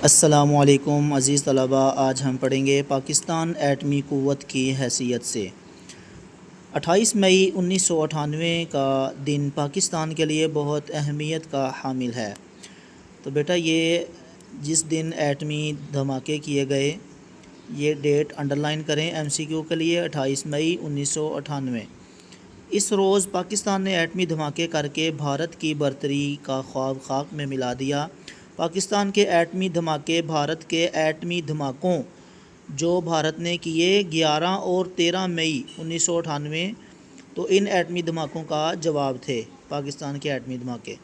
السلام علیکم عزیز طلباء، آج ہم پڑھیں گے پاکستان ایٹمی قوت کی حیثیت سے۔ 28 مئی 1998 کا دن پاکستان کے لیے بہت اہمیت کا حامل ہے۔ تو بیٹا یہ جس دن ایٹمی دھماکے کیے گئے، یہ ڈیٹ انڈرلائن کریں ایم سی کیو کے لیے، 28 مئی 1998۔ اس روز پاکستان نے ایٹمی دھماکے کر کے بھارت کی برتری کا خواب خاک میں ملا دیا۔ پاکستان کے ایٹمی دھماکے بھارت کے ایٹمی دھماکوں جو بھارت نے کیے 11 اور 13 مئی 1998، تو ان ایٹمی دھماکوں کا جواب تھے پاکستان کے ایٹمی دھماکے۔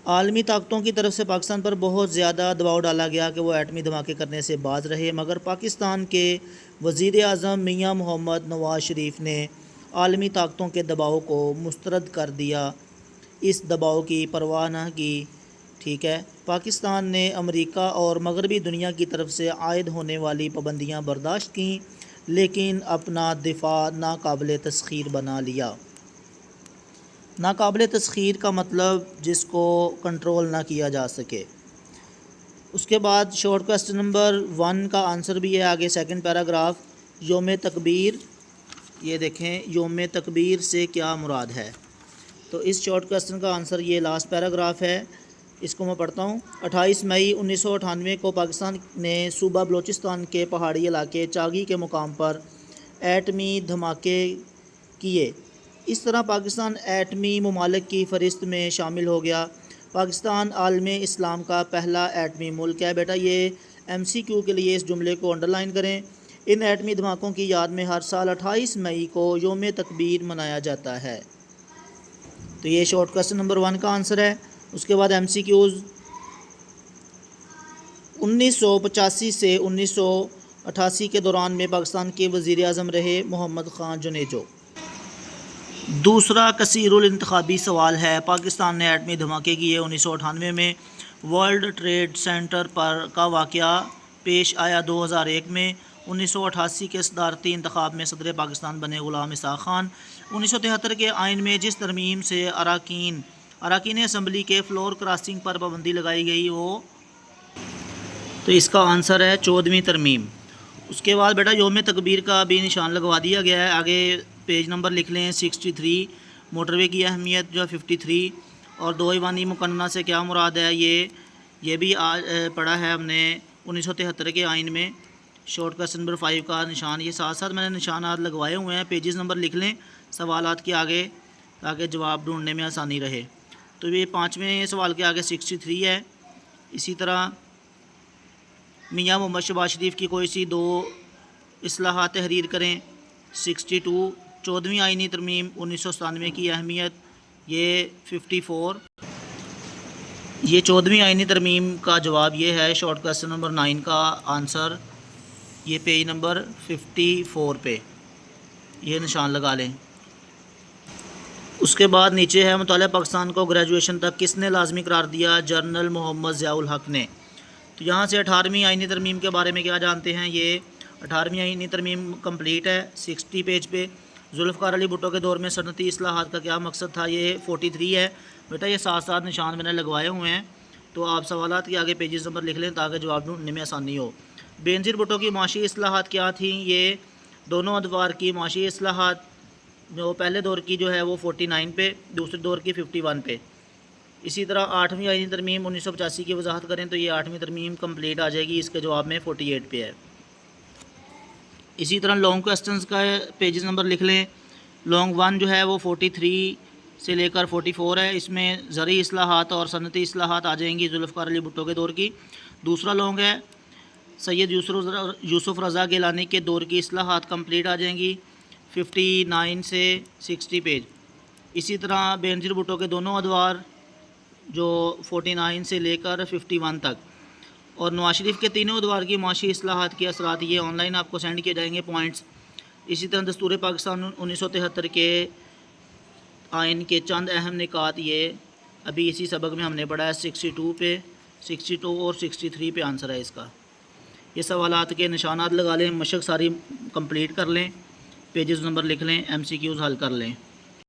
عالمی طاقتوں کی طرف سے پاکستان پر بہت زیادہ دباؤ ڈالا گیا کہ وہ ایٹمی دھماکے کرنے سے باز رہے، مگر پاکستان کے وزیر اعظم میاں محمد نواز شریف نے عالمی طاقتوں کے دباؤ کو مسترد کر دیا، اس دباؤ کی پرواہ نہ کی۔ ٹھیک ہے، پاکستان نے امریکہ اور مغربی دنیا کی طرف سے عائد ہونے والی پابندیاں برداشت کیں، لیکن اپنا دفاع ناقابل تسخیر بنا لیا۔ ناقابل تسخیر کا مطلب جس کو کنٹرول نہ کیا جا سکے۔ اس کے بعد شارٹ کوسچن نمبر 1 کا آنسر بھی ہے آگے سیکنڈ پیراگراف، یوم تکبیر۔ یہ دیکھیں یوم تکبیر سے کیا مراد ہے، تو اس شارٹ کوسچن کا آنسر یہ لاسٹ پیراگراف ہے، اس کو میں پڑھتا ہوں۔ 28 مئی 1998 کو پاکستان نے صوبہ بلوچستان کے پہاڑی علاقے چاگی کے مقام پر ایٹمی دھماکے کیے۔ اس طرح پاکستان ایٹمی ممالک کی فہرست میں شامل ہو گیا۔ پاکستان عالم اسلام کا پہلا ایٹمی ملک ہے۔ بیٹا یہ ایم سی کیو کے لیے اس جملے کو انڈرلائن کریں۔ ان ایٹمی دھماکوں کی یاد میں ہر سال 28 مئی کو یوم تکبیر منایا جاتا ہے۔ تو یہ شارٹ کوسچن نمبر 1 کا آنسر ہے۔ اس کے بعد ایم سی کیوز، 1985 سے 1988 کے دوران میں پاکستان کے وزیر اعظم رہے محمد خان جونیجو۔ دوسرا کثیر الانتخابی سوال ہے، پاکستان نے ایٹمی دھماکے کیے 1998 میں، ورلڈ ٹریڈ سینٹر پر کا واقعہ پیش آیا 2001 میں۔ 1988 کے صدارتی انتخاب میں صدر پاکستان بنے غلام اسحاق خان۔ 1973 کے آئین میں جس ترمیم سے اراکین اسمبلی کے فلور کراسنگ پر پابندی لگائی گئی، وہ تو اس کا آنسر ہے 14ویں ترمیم۔ اس کے بعد بیٹا یوم تکبیر کا بھی نشان لگوا دیا گیا ہے، آگے پیج نمبر لکھ لیں 63۔ موٹر وے کی اہمیت جو ہے 53، اور دو ایوانی مقننہ سے کیا مراد ہے، یہ بھی پڑھا ہے ہم نے 1973 کے آئین میں۔ شارٹ کوسچن نمبر 5 کا نشان، یہ ساتھ ساتھ میں نے نشانات لگوائے ہوئے ہیں، پیجز نمبر لکھ لیں سوالات کے آگے تاکہ جواب ڈھونڈنے میں آسانی رہے۔ تو یہ 5ویں سوال کے آگے 63 ہے۔ اسی طرح میاں محمد شہباز شریف کی کوئی سی 2 اصلاحات تحریر کریں۔ 62، 14ویں آئینی ترمیم 1997 کی اہمیت، یہ 54۔ یہ 14ویں آئینی ترمیم کا جواب یہ ہے شارٹ کوسچن نمبر 9 کا آنسر، یہ پیج نمبر 54 پہ یہ نشان لگا لیں۔ اس کے بعد نیچے ہے، مطالعہ پاکستان کو گریجویشن تک کس نے لازمی قرار دیا، جنرل محمد ضیاء الحق نے۔ تو یہاں سے 18ویں آئینی ترمیم کے بارے میں کیا جانتے ہیں، یہ 18ویں آئینی ترمیم کمپلیٹ ہے 60 پیج پہ۔ ذوالفقار علی بھٹو کے دور میں صنعتی اصلاحات کا کیا مقصد تھا، یہ 43 ہے۔ بیٹا یہ ساتھ ساتھ نشان میں نے لگوائے ہوئے ہیں، تو آپ سوالات کے آگے پیجز نمبر لکھ لیں تاکہ جواب ڈھونڈنے میں آسانی ہو۔ بینظیر بھٹو کی معاشی اصلاحات کیا تھیں، یہ دونوں ادوار کی معاشی اصلاحات، جو پہلے دور کی جو ہے وہ 49 پہ، دوسرے دور کی 51 پہ۔ اسی طرح 8ویں آئینی ترمیم 1985 کی وضاحت کریں تو یہ 8ویں ترمیم کمپلیٹ آ جائے گی، اس کے جواب میں 48 پہ ہے۔ اسی طرح لانگ کوسچنز کا پیجز نمبر لکھ لیں۔ لانگ 1 جو ہے وہ 43 سے لے کر 44 ہے، اس میں زرعی اصلاحات اور صنعتی اصلاحات آ جائیں گی ذوالفقار علی بھٹو کے دور کی۔ دوسرا لانگ ہے سید یوسف رضا گیلانی کے دور کی اصلاحات کمپلیٹ آ جائیں گی 59 سے 60 پیج۔ اسی طرح بینظیر بھٹو کے دونوں ادوار جو 49 سے لے کر 51 تک، اور نواز شریف کے تینوں ادوار کی معاشی اصلاحات کے اثرات، یہ آن لائن آپ کو سینڈ کیے جائیں گے پوائنٹس۔ اسی طرح دستور پاکستان 1973 کے آئین کے چند اہم نکات، یہ ابھی اسی سبق میں ہم نے پڑھا ہے 62 پہ، 62 اور 63 پہ آنسر ہے اس کا۔ یہ سوالات کے نشانات لگا لیں، مشق ساری کمپلیٹ کر لیں، پیجز نمبر لکھ لیں، ایم سی کیوز حل کر لیں۔